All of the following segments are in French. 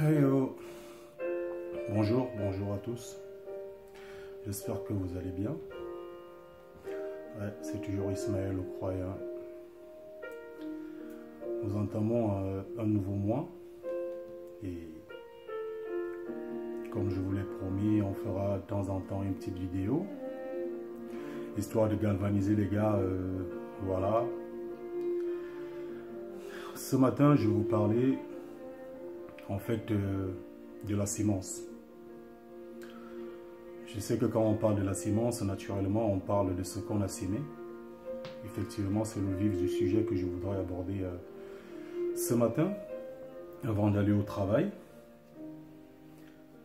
Hello. Bonjour à tous. J'espère que vous allez bien. Ouais, c'est toujours Ismaël le croyant. Nous entamons un nouveau mois et comme je vous l'ai promis, on fera de temps en temps une petite vidéo histoire de galvaniser les gars. Voilà. Ce matin, je vais vous parler en fait de la sémence. Je sais que quand on parle de la sémence, naturellement, on parle de ce qu'on a sémé. Effectivement, c'est le vif du sujet que je voudrais aborder ce matin, avant d'aller au travail.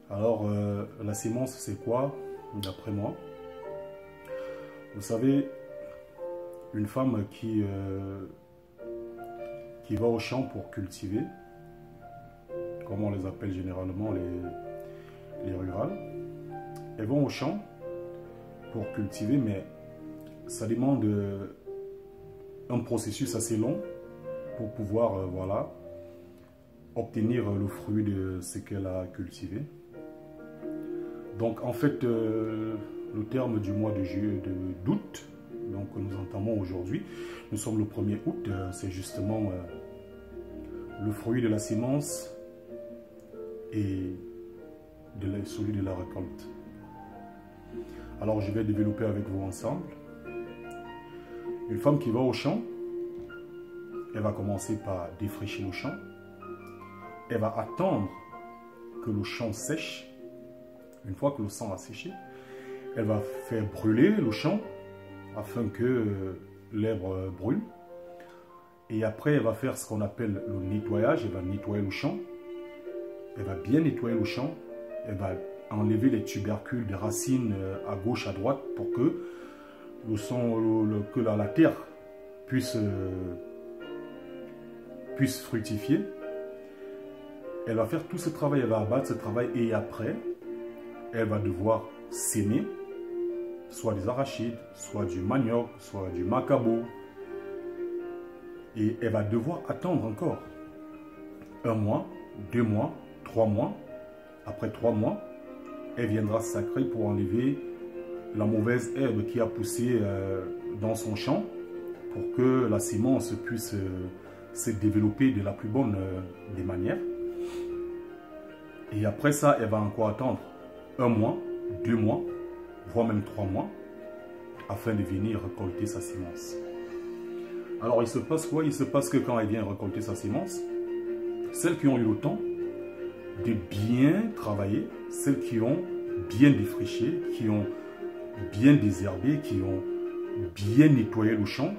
Alors, la sémence, c'est quoi, d'après moi? Vous savez, une femme qui va au champ pour cultiver, comme on les appelle généralement les rurales, elles vont au champ pour cultiver, mais ça demande un processus assez long pour pouvoir voilà, obtenir le fruit de ce qu'elle a cultivé. Donc en fait, le terme du mois d'août, donc nous entamons aujourd'hui, nous sommes le 1er août, c'est justement le fruit de la sémence et celui de la récolte. Alors je vais développer avec vous ensemble. Une femme qui va au champ, elle va commencer par défricher le champ. Elle va attendre que le champ sèche. Une fois que le sang a séché, elle va faire brûler le champ afin que l'herbe brûle. Et après, elle va faire ce qu'on appelle le nettoyage. Elle va nettoyer le champ. Elle va bien nettoyer le champ. Elle va enlever les tubercules des racines à gauche, à droite pour que la terre puisse fructifier. Elle va faire tout ce travail, elle va abattre ce travail et après, elle va devoir s'aimer, soit des arachides, soit du manioc, soit du macabo. Et elle va devoir attendre encore 1 mois, 2 mois, 3 mois. Après 3 mois, elle viendra sacrer pour enlever la mauvaise herbe qui a poussé dans son champ pour que la sémence puisse se développer de la plus bonne des manières. Et après ça, elle va encore attendre 1 mois, 2 mois, voire même 3 mois afin de venir récolter sa sémence. Alors il se passe quoi? Il se passe que quand elle vient récolter sa sémence, celles qui ont eu le temps de bien travailler, celles qui ont bien défriché, qui ont bien désherbé, qui ont bien nettoyé le champ,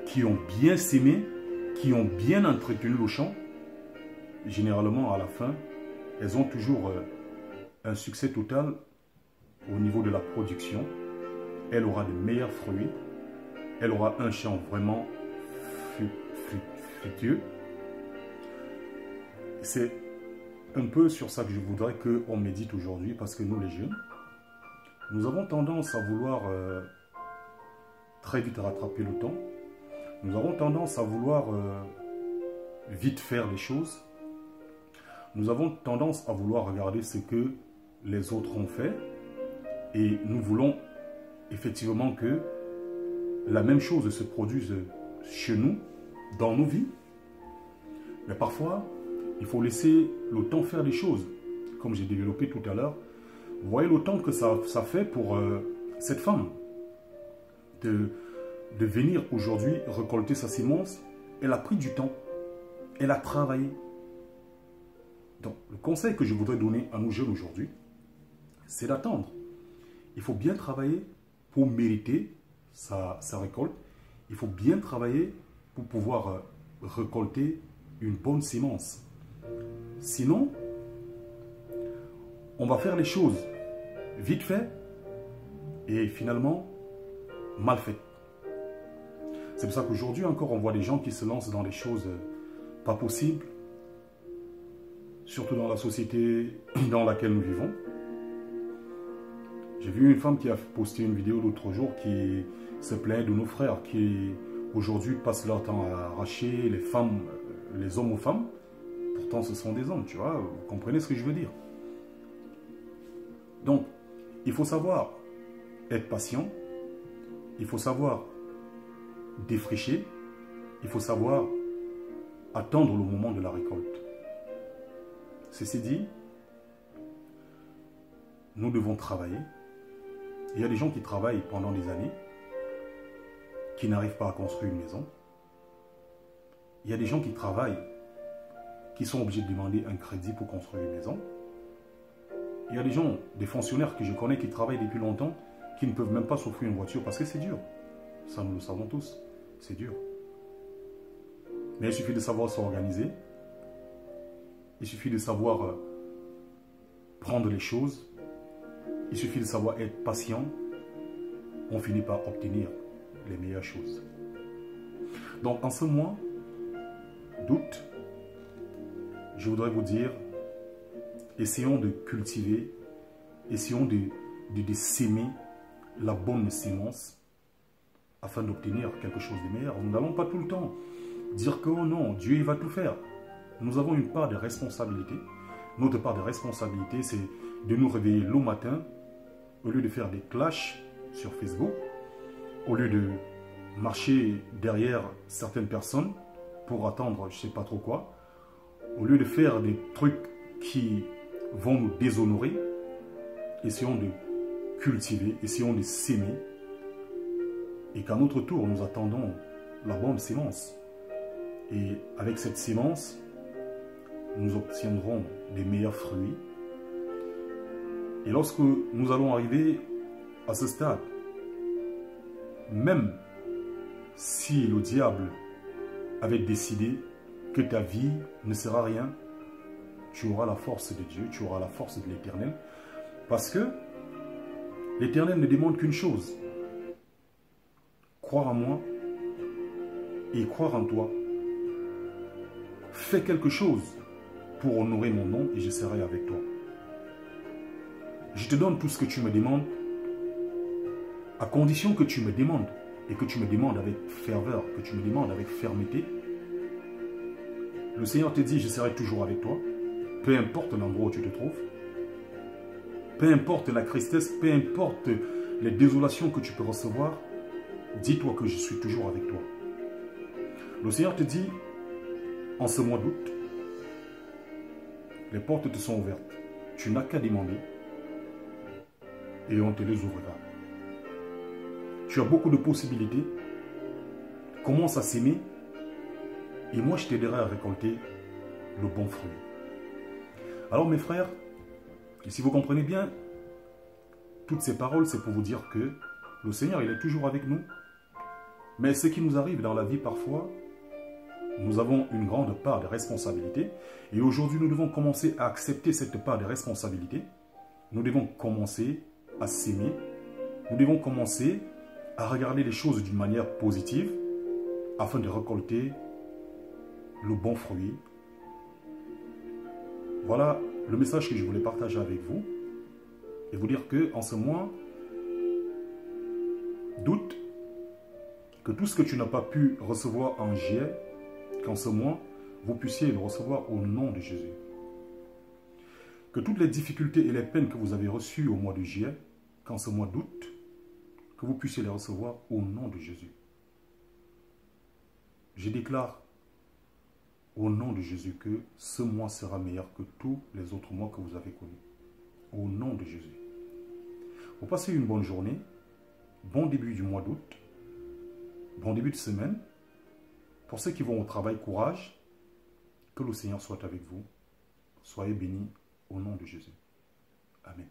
qui ont bien sémé, qui ont bien entretenu le champ, généralement à la fin, elles ont toujours un succès total au niveau de la production. Elle aura de meilleurs fruits, elle aura un champ vraiment fructueux. C'est un peu sur ça que je voudrais qu'on médite aujourd'hui, parce que nous les jeunes, nous avons tendance à vouloir très vite rattraper le temps. Nous avons tendance à vouloir vite faire les choses. Nous avons tendance à vouloir regarder ce que les autres ont fait. Et nous voulons effectivement que la même chose se produise chez nous, dans nos vies. Mais parfois, il faut laisser le temps faire les choses. Comme j'ai développé tout à l'heure, vous voyez le temps que ça fait pour cette femme de venir aujourd'hui récolter sa sémence. Elle a pris du temps. Elle a travaillé. Donc, le conseil que je voudrais donner à nos jeunes aujourd'hui, c'est d'attendre. Il faut bien travailler pour mériter sa récolte. Il faut bien travailler pour pouvoir récolter une bonne sémence. Sinon, on va faire les choses vite fait et finalement mal faites. C'est pour ça qu'aujourd'hui encore, on voit des gens qui se lancent dans des choses pas possibles, surtout dans la société dans laquelle nous vivons. J'ai vu une femme qui a posté une vidéo l'autre jour qui se plaint de nos frères qui aujourd'hui passent leur temps à arracher les hommes aux femmes Pourtant, ce sont des hommes, tu vois. Vous comprenez ce que je veux dire? Donc, il faut savoir être patient. Il faut savoir défricher. Il faut savoir attendre le moment de la récolte. Ceci dit, nous devons travailler. Il y a des gens qui travaillent pendant des années, qui n'arrivent pas à construire une maison. Il y a des gens qui travaillent, qui sont obligés de demander un crédit pour construire une maison. Il y a des gens, des fonctionnaires que je connais qui travaillent depuis longtemps, qui ne peuvent même pas s'offrir une voiture parce que c'est dur. Ça, nous le savons tous. C'est dur. Mais il suffit de savoir s'organiser. Il suffit de savoir prendre les choses. Il suffit de savoir être patient. On finit par obtenir les meilleures choses. Donc, en ce mois d'août, je voudrais vous dire, essayons de cultiver, essayons de s'aimer la bonne sémence afin d'obtenir quelque chose de meilleur. Nous n'allons pas tout le temps dire que oh non, Dieu il va tout faire. Nous avons une part de responsabilité. Notre part de responsabilité, c'est de nous réveiller le matin, au lieu de faire des clashs sur Facebook, au lieu de marcher derrière certaines personnes pour attendre je ne sais pas trop quoi, au lieu de faire des trucs qui vont nous déshonorer, essayons de cultiver, essayons de s'aimer, et qu'à notre tour, nous attendons la bonne sémence. Et avec cette sémence, nous obtiendrons des meilleurs fruits. Et lorsque nous allons arriver à ce stade, même si le diable avait décidé que ta vie ne sera rien, tu auras la force de Dieu, tu auras la force de l'Éternel. Parce que l'Éternel ne demande qu'une chose: croire en moi et croire en toi. Fais quelque chose pour honorer mon nom et je serai avec toi. Je te donne tout ce que tu me demandes, à condition que tu me demandes, et que tu me demandes avec ferveur, que tu me demandes avec fermeté. Le Seigneur te dit, je serai toujours avec toi, peu importe l'endroit où tu te trouves, peu importe la tristesse, peu importe les désolations que tu peux recevoir, dis-toi que je suis toujours avec toi. Le Seigneur te dit, en ce mois d'août, les portes te sont ouvertes. Tu n'as qu'à demander et on te les ouvrira. Tu as beaucoup de possibilités. Commence à s'aimer et moi je t'aiderai à récolter le bon fruit. Alors mes frères, et si vous comprenez bien, toutes ces paroles, c'est pour vous dire que le Seigneur, il est toujours avec nous. Mais ce qui nous arrive dans la vie parfois, nous avons une grande part de responsabilité. Et aujourd'hui, nous devons commencer à accepter cette part de responsabilité. Nous devons commencer à s'aimer. Nous devons commencer à regarder les choses d'une manière positive afin de récolter le bon fruit. Voilà le message que je voulais partager avec vous et vous dire que en ce mois d'août, que tout ce que tu n'as pas pu recevoir en juillet, qu'en ce mois, vous puissiez le recevoir au nom de Jésus. Que toutes les difficultés et les peines que vous avez reçues au mois de juillet, qu'en ce mois d'août, que vous puissiez les recevoir au nom de Jésus. Je déclare au nom de Jésus que ce mois sera meilleur que tous les autres mois que vous avez connus. Au nom de Jésus. Vous passez une bonne journée, bon début du mois d'août, bon début de semaine. Pour ceux qui vont au travail, courage. Que le Seigneur soit avec vous. Soyez bénis au nom de Jésus. Amen.